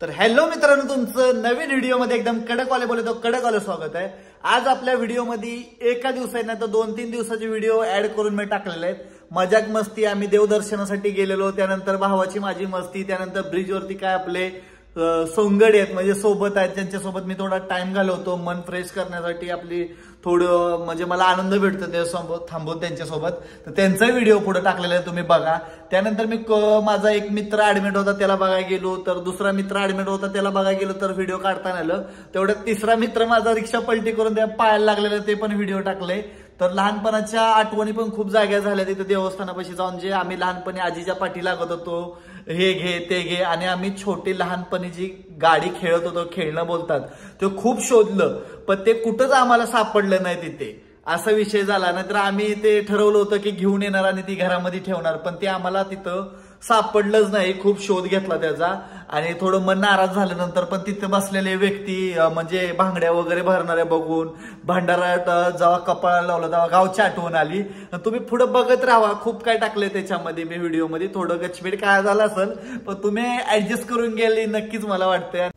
तर हॅलो मित्रांनो, तुमचं नवीन व्हिडिओमध्ये एकदम कडकवाले बोलतो कडकवाले स्वागत आहे। आज आपल्या व्हिडिओमध्ये एका दिवसात नाही तर 2-3 दिवसाचे व्हिडिओ ऍड करून मी टाकलेले आहेत। मजाक मस्ती, आम्ही देवदर्शनासाठी गेलेलो, त्यानंतर भावाची माझी मस्ती, त्यानंतर ब्रिजवरती काय आपले सोंगडी आहेत म्हणजे सोबत आहेत, त्यांच्यासोबत मी थोडा टाइम घालवतो मन फ्रेश करण्यासाठी। आपली थोडं म्हणजे मला आनंद भेटतो त्यासोबत थांबून त्यांच्यासोबत, तर त्यांचा व्हिडिओ पुढे टाकलेला आहे, तुम्ही बघा। त्यानंतर मी माझा एक मित्र ऍडमिट होता त्याला बघायला गेलो, तर दुसरा मित्र ऍडमिट होता त्याला बघायला गेलो, तर व्हिडिओ काढता आलं। तेवढ्यात तिसरा मित्र माझा रिक्षा पलटी करून त्या पायाला लागलेला, ते पण व्हिडिओ टाकले। तर लहानपणाच्या आठवणी पण खूप जाग्या झाल्या तिथे देवस्थानापाशी जाऊन, जे आम्ही लहानपणी आजीच्या पाठी लागत होतो, हे घे ते घे, आणि आम्ही छोटी लहानपणी जी गाडी खेळत होतो, खेळणं बोलतात, ते खूप शोधलं पण ते कुठंच आम्हाला सापडलं नाही तिथे, असा विषय झाला। नाहीतर आम्ही ते ठरवलं होतं की घेऊन येणार आणि ती घरामध्ये ठेवणार, पण ते आम्हाला तिथं सापडलंच नाही। खूप शोध घेतला त्याचा आणि थोडं मन नाराज झाल्यानंतर पण तिथे बसलेले व्यक्ती म्हणजे भांगड्या वगैरे भरणाऱ्या बघून भंडाऱ्यात जेव्हा कपाळाला लावलं तेव्हा गावची आठवण आली। तुम्ही पुढे बघत राहा, खूप काय टाकलंय त्याच्यामध्ये मी व्हिडिओमध्ये, थोडं गचबीड काय झालं असेल पण तुम्ही ऍडजस्ट करून गेले नक्कीच मला वाटतंय।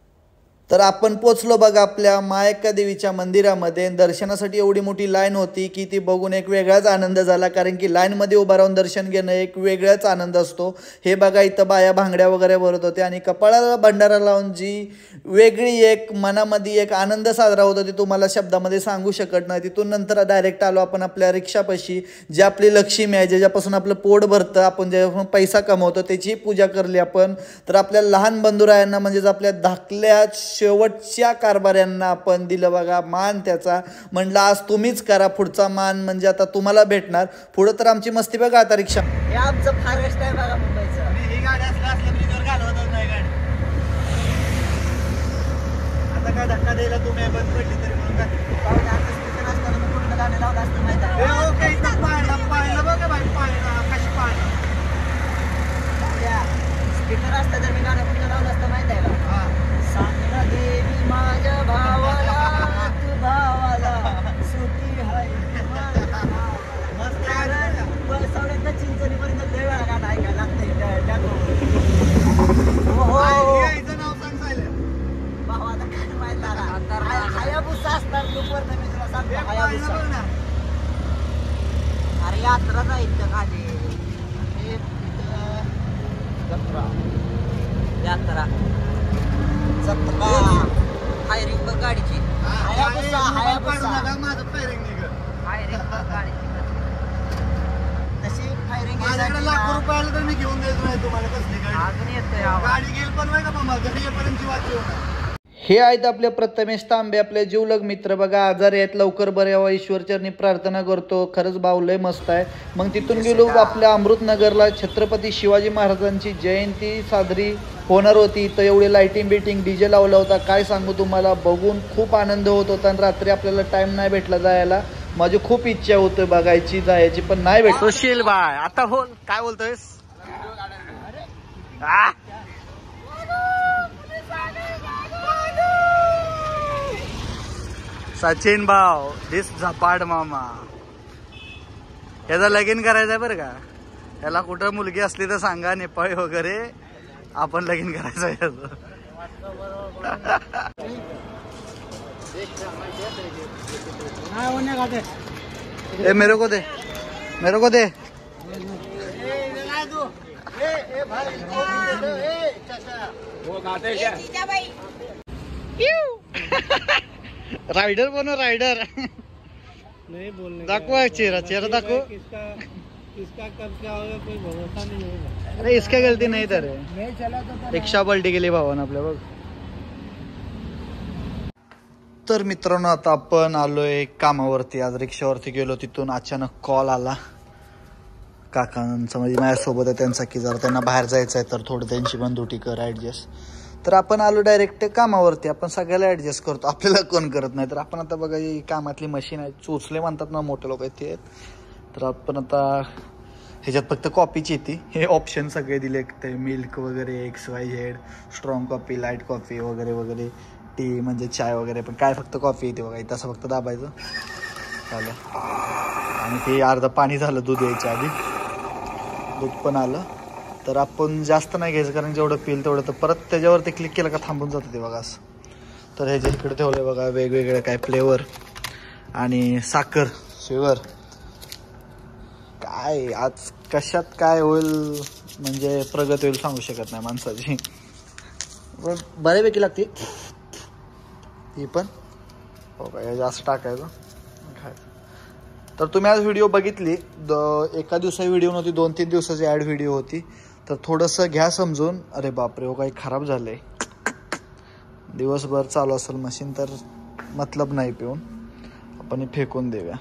तर आपण पोचलो बघा आपल्या मायक्का देवीच्या मंदिरामध्ये। दर्शनासाठी एवढी मोठी लाईन होती की ती बघून एक वेगळाच आनंद झाला, कारण की लाईनमध्ये उभा राहून दर्शन घेणं एक वेगळाच आनंद असतो। हे बघा इथं बाया भांगड्या वगैरे भरत होते आणि कपाळाला भंडारा लावून जी वेगळी एक मनामध्ये एक आनंद साजरा होतो ती तुम्हाला शब्दामध्ये सांगू शकत नाही। तिथून नंतर डायरेक्ट आलो आपण आपल्या रिक्षापाशी, जी आपली लक्ष्मी आहे, ज्याच्यापासून आपलं पोट भरतं, आपण ज्यापासून पैसा कमवतो, त्याची पूजा करली आपण। तर आपल्या लहान बंधुरायांना म्हणजेच आपल्या धाकल्या शेवटच्या कारभाऱ्यांना आपण दिलं बघा मान त्याचा, म्हणलं आज तुम्हीच करा पुढचा मान, म्हणजे आता तुम्हाला भेटणार। पुढे तर आमची मस्ती बघा आता रिक्षा, हे आमचं फारेस्ट आहे बघा मुंबईचं। ही गाडी असल्या ब्रिजवर घालवतच नाही गाडी, आता काय धक्का द्यायला तुम्ही बंद पडली तरी म्हणून काय स्पीकर असताना मग कुठलं गाणं लावलं असतं माहिती आहे? ओके इथं पाहिलं बघा बाई, पाहिलं कशी पाहिलं स्पीकर असतं तर मी गाणं कुठलं लावलं असतं माहिती आहे का? सांगना देवी माझ्या भावाला, तू भावाला सुटी हाय बसवड्यात चिंचणीपर्यंत लय वेळा गाणं ऐकायला लागतंय। भावाला काय माहित लागा हायाबुसा असणार दुपारनं, मी तुला सांगतो हायाबुसा। अरे यात्रा जाईल खाली, यात्रा फायरिंग बघ गाडीची, हायाबुसा हायाबुसा माझं फायरिंग फायरिंग बघ गाडीची, तशी फायरिंग माझ्याकडे लाखो रुपयाला तर मी घेऊन देत नाही तुम्हाला कसली गाडी, अजून येतोय गाडी गेल पण नाही का मामा, घरी येईपर्यंत जीवाची होणार। हे आहेत आपले प्रथमेश तांबे, आपले जीवलग मित्र बघा, आजारी आहेत, लवकर बरे व्हावं ईश्वरचरणी प्रार्थना करतो। खरंच भाऊ लय मस्त आहे। मग तिथून गेलो आपल्या अमृतनगरला, छत्रपती शिवाजी महाराजांची जयंती साजरी होणार होती, तर एवढे लाइटिंग बिटिंग डीजे लावला होता, काय सांगू तुम्हाला, बघून खूप आनंद होत होता। आणि रात्री आपल्याला टाइम नाही भेटला जायला, माझी खूप इच्छा होती बघायची जायची पण नाही भेटत। सुशील भाई आता बोल, काय बोलतोयस? सचिन भाऊ दिस झपाड मामा, याचा लगीन करायचंय बरं का, याला कुठं मुलगी असली तर सांगा, नेपाळी वगैरे, आपण लगीन करायचंय याचं। ए मेरे को दे, मेरे को दे। राइडर बनो राइडर, नहीं बोलने दाखवा चेहरा, चेहरा दाखव। किसका कब क्या होगा कोई भरोसा नहीं होगा। अरे इसका गलती नाही तर मैं चला तो रिक्षा पलटी गेली भावानं आपल्या बघ। तर मित्रांनो आता आपण आलोय कामावरती, आज रिक्षावरती गेलो, तिथून अचानक कॉल आला काकांचा, म्हणजे माझ्यासोबत आहे त्यांचा, की जरा त्यांना बाहेर जायचं आहे तर थोडं त्यांची पण ड्युटी कर ऍडजस्ट। तर आपण आलो डायरेक्ट कामावरती, आपण सगळ्याला ऍडजस्ट करतो, आपल्याला कोण करत नाही। तर आपण आता बघा ही कामातली मशीन आहे, चोचले म्हणतात ना मोठे लोक आहेत ते, तर आपण आता ह्याच्यात फक्त कॉफीची येते, हे ऑप्शन सगळे दिले, ते मिल्क वगैरे XYZ, strong coffee, light coffee वगैरे वगैरे, टी म्हणजे चाय वगैरे, पण काय फक्त कॉफी येते बघा, इथं असं फक्त दाबायचं झालं। आणि ते अर्ध पाणी झालं दूध यायच्या आधी, दूध पण आलं। तर आपण जास्त नाही घ्यायचं, कारण जेवढं पिल तेवढं. तर परत त्याच्यावरती क्लिक केलं का थांबून जातं ते बघा असं. तर हे जे इकडे ठेवलं बघा वेगवेगळे काय फ्लेवर आणि साखर शुगर. काय आज कशात काय होईल म्हणजे प्रगती होईल सांगू शकत नाही माणसाची. पण बऱ्यापैकी लागते ती पण. हो काय जास्त टाकायचं काय. तर तुम्ही आज व्हिडिओ बघितली, एका दिवसाची व्हिडिओ नव्हती, 2-3 दिवसाची ॲड व्हिडिओ होती. तर थोडंसं घ्या समजून. अरे बापरे हो काही खराब झालं आहे. दिवसभर चालू असेल मशीन तर मतलब नाही पिऊन आपण फेकून देऊया.